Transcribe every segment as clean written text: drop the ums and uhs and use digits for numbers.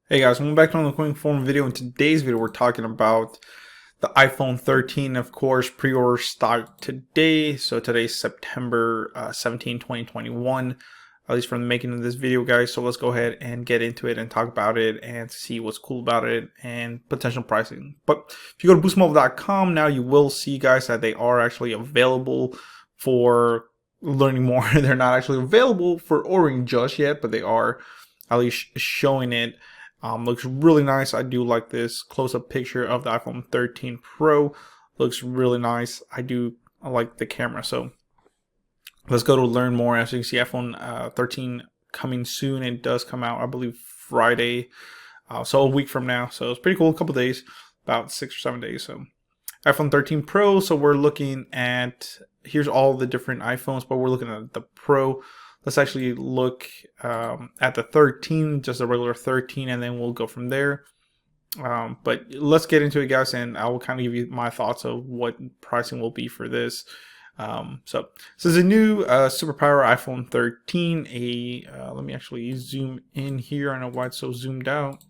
Hey guys, welcome back to another quick form video. In today's video, we're talking about the iPhone 13. Of course, pre-order start today. So today's September 17, 2021, at least from the making of this video, guys. So let's go ahead and get into it and talk about it and see what's cool about it and potential pricing. But if you go to boostmobile.com now, you will see, guys, that they are actually available for learning more. They're not actually available for ordering just yet, but they are at least showing it. Looks really nice. I do like this close-up picture of the iPhone 13 Pro. Looks really nice. I like the camera. So let's go to learn more. As you can see, iPhone 13 coming soon. It does come out, I believe, Friday. So a week from now. So it's pretty cool. A couple days, about 6 or 7 days. So iPhone 13 Pro. So we're looking at, here's all the different iPhones, but we're looking at the Pro. Let's actually look at the 13, just a regular 13, and then we'll go from there. But let's get into it, guys, and I will kind of give you my thoughts of what pricing will be for this. So this is a new superpower iPhone 13. Let me actually zoom in here. I know why it's so zoomed out.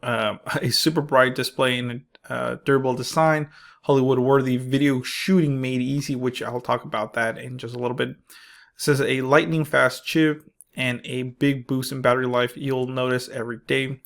A super bright display and a durable design, Hollywood-worthy video shooting made easy, which I'll talk about that in just a little bit. It says a lightning fast chip and a big boost in battery life you'll notice every day.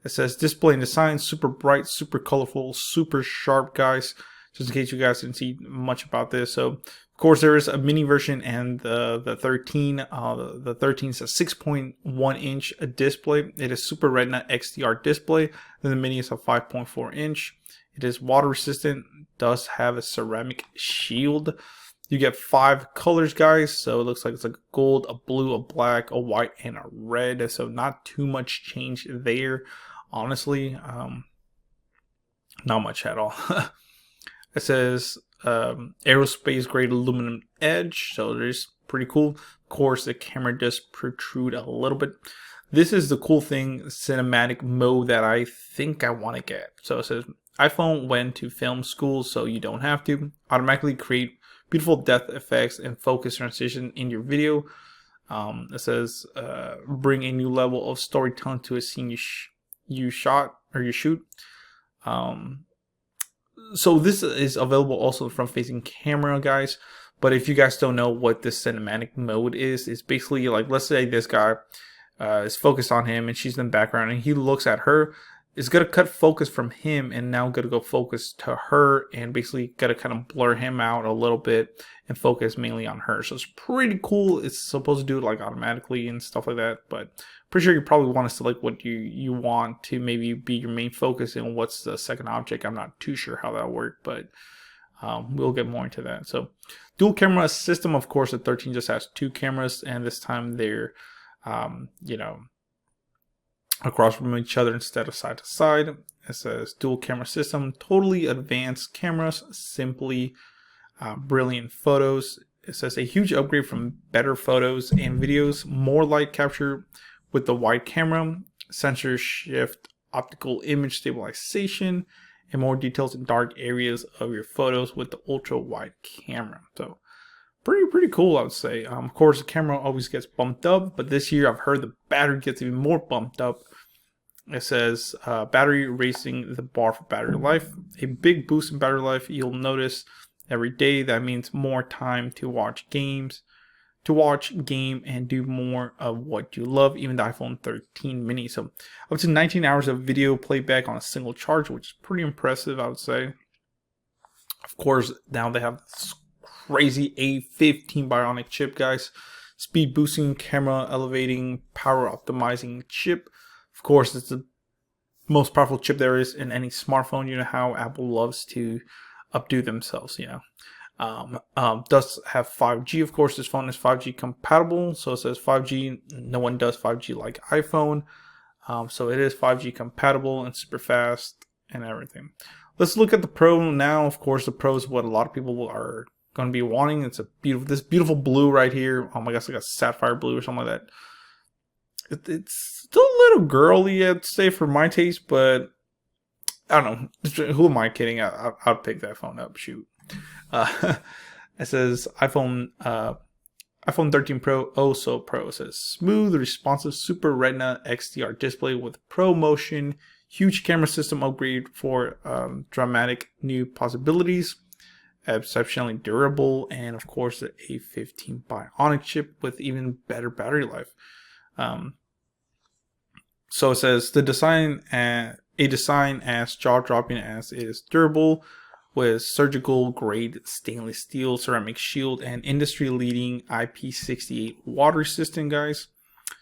It says display and design, super bright, super colorful, super sharp, guys. Just in case you guys didn't see much about this. So, of course, there is a mini version and the 13. The 13 is a 6.1 inch display. It is Super Retina XDR display. Then the mini is a 5.4 inch. It is water resistant, does have a ceramic shield. You get 5 colors, guys. So it looks like it's like a gold, a blue, a black, a white, and a red. So not too much change there, honestly. Not much at all. It says aerospace grade aluminum edge. So there's pretty cool. Of course, the camera does protrude a little bit. This is the cool thing, cinematic mode, that I think I want to get. So it says iPhone went to film school, so you don't have to. Automatically create beautiful depth effects and focus transition in your video. It says bring a new level of storytelling to a scene you shot or you shoot. So this is available also from facing camera, guys. But if you guys don't know what this cinematic mode is, it's basically like, let's say this guy is focused on him and she's in the background and he looks at her. It's going to cut focus from him and now going to go focus to her and basically going to kind of blur him out a little bit and focus mainly on her. So it's pretty cool. It's supposed to do it like automatically and stuff like that, but pretty sure you probably want to select what you want to maybe be your main focus and what's the second object. I'm not too sure how that worked, but we'll get more into that. So dual camera system, of course, the 13 just has 2 cameras, and this time they're across from each other instead of side to side. It says dual camera system, totally advanced cameras, simply brilliant photos. It says a huge upgrade from better photos and videos, more light capture with the wide camera, sensor shift, optical image stabilization, and more details in dark areas of your photos with the ultra wide camera. So pretty cool, I would say. Of course, the camera always gets bumped up, but this year I've heard the battery gets even more bumped up. It says battery raising the bar for battery life. A big boost in battery life you'll notice every day. That means more time to watch games, game, and do more of what you love. Even the iPhone 13 mini. So up to 19 hours of video playback on a single charge, which is pretty impressive, I would say. Of course, now they have this crazy A15 Bionic chip, guys. Speed boosting, camera elevating, power optimizing chip. Of course, it's the most powerful chip there is in any smartphone. You know how Apple loves to updo themselves, does have 5G. Of course, this phone is 5G compatible. So it says 5G. No one does 5G like iPhone. So it is 5G compatible and super fast and everything. Let's look at the Pro now. Of course, the Pro is what a lot of people are going to be wanting. It's this beautiful blue right here. Oh my gosh, like a sapphire blue or something like that. It's still a little girly, I'd say, for my taste, but I don't know. Who am I kidding? I'd pick that phone up. Shoot. It says iPhone iPhone 13 Pro, oh so pro. It says smooth, responsive Super Retina XDR display with Pro Motion, huge camera system upgrade for dramatic new possibilities, exceptionally durable, and of course the A15 Bionic chip with even better battery life. So it says a design as jaw-dropping as it is durable, with surgical grade stainless steel ceramic shield and industry leading IP68 water resistant, guys.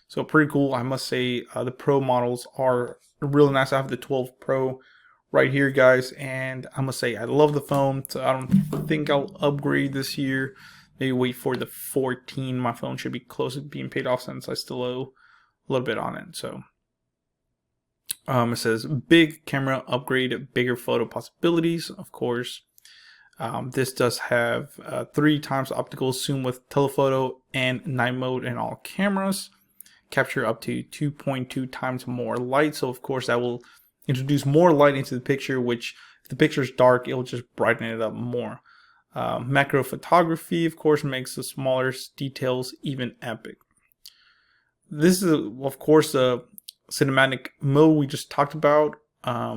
So pretty cool. I must say the Pro models are really nice. I have the 12 Pro right here, guys, and I must say I love the phone. So I don't think I'll upgrade this year. Maybe wait for the 14. My phone should be close to being paid off since I still owe a little bit on it. So it says big camera upgrade, bigger photo possibilities, of course. This does have 3 times optical zoom with telephoto and night mode in all cameras. Capture up to 2.2 times more light. So of course that will introduce more light into the picture, which if the picture is dark, it will just brighten it up more. Macro photography, of course, makes the smaller details even epic. This is, of course, the cinematic mode we just talked about,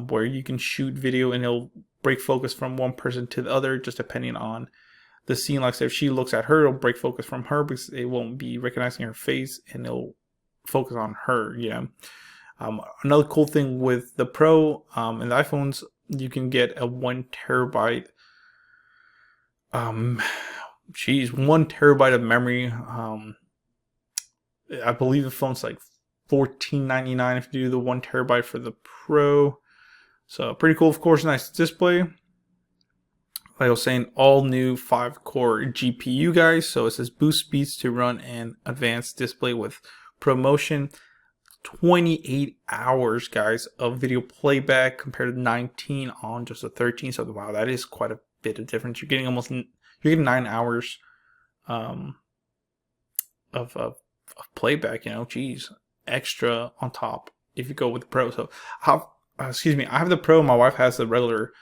where you can shoot video and it'll break focus from one person to the other, just depending on the scene. Like, say if she looks at her, it'll break focus from her because it won't be recognizing her face and it'll focus on her. Yeah. Another cool thing with the Pro and the iPhones, you can get a 1 terabyte 1 terabyte of memory. I believe the phone's like $14.99 if you do the 1 terabyte for the Pro. So pretty cool. Of course, nice display. Like I was saying, all new 5-core GPU, guys. So it says boost speeds to run an advanced display with ProMotion. 28 hours, guys, of video playback compared to 19 on just a 13. So wow, that is quite a bit of difference. You're getting 9 hours of playback. You know, geez, extra on top if you go with the Pro. So I have the Pro. My wife has the regular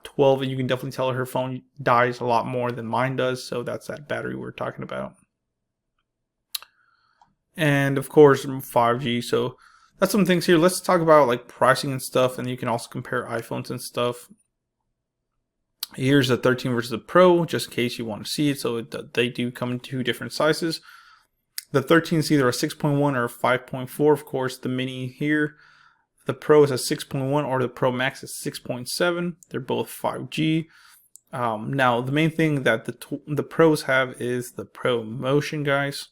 12, and you can definitely tell her phone dies a lot more than mine does. So that's that battery we're talking about. And of course 5G. So that's some things here. Let's talk about like pricing and stuff, and you can also compare iPhones and stuff. Here's the 13 versus the Pro, just in case you want to see it. So they do come in 2 different sizes. The 13 is either a 6.1 or a 5.4. Of course, the mini here, the Pro is a 6.1, or the Pro Max is 6.7. They're both 5G. Now, the main thing that the Pros have is the Pro Motion, guys.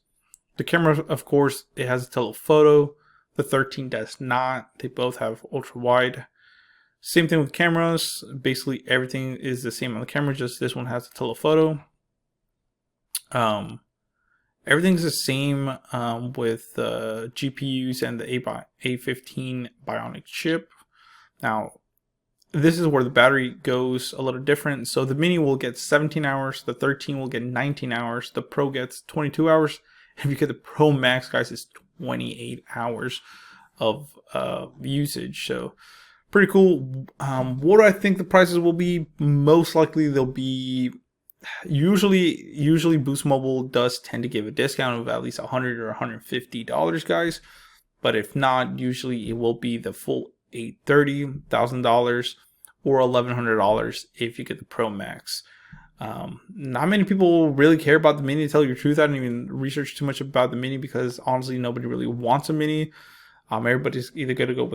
The camera, of course, it has a telephoto. The 13 does not. They both have ultra wide. Same thing with cameras. Basically, everything is the same on the camera. Just this one has a telephoto. Everything's the same with the GPUs and the A15 Bionic chip. Now, this is where the battery goes a little different. So the Mini will get 17 hours. The 13 will get 19 hours. The Pro gets 22 hours. If you get the Pro Max, guys, it's 28 hours of usage. So pretty cool. What do I think the prices will be? Most likely they'll be usually Boost Mobile does tend to give a discount of at least $100 or $150, guys. But if not, usually it will be the full $830, $1,000, or $1,100 if you get the Pro Max. Not many people really care about the Mini, to tell you the truth. I didn't even research too much about the Mini because honestly nobody really wants a Mini. Everybody's either going to go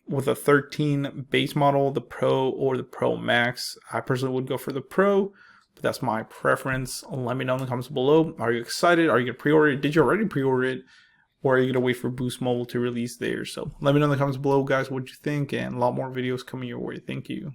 with a 13 base model, the Pro, or the Pro Max. I personally would go for the Pro, but that's my preference. Let me know in the comments below. Are you excited? Are you going to pre-order it? Did you already pre-order it? Or are you going to wait for Boost Mobile to release theirs? So let me know in the comments below, guys, what you think, and a lot more videos coming your way. Thank you.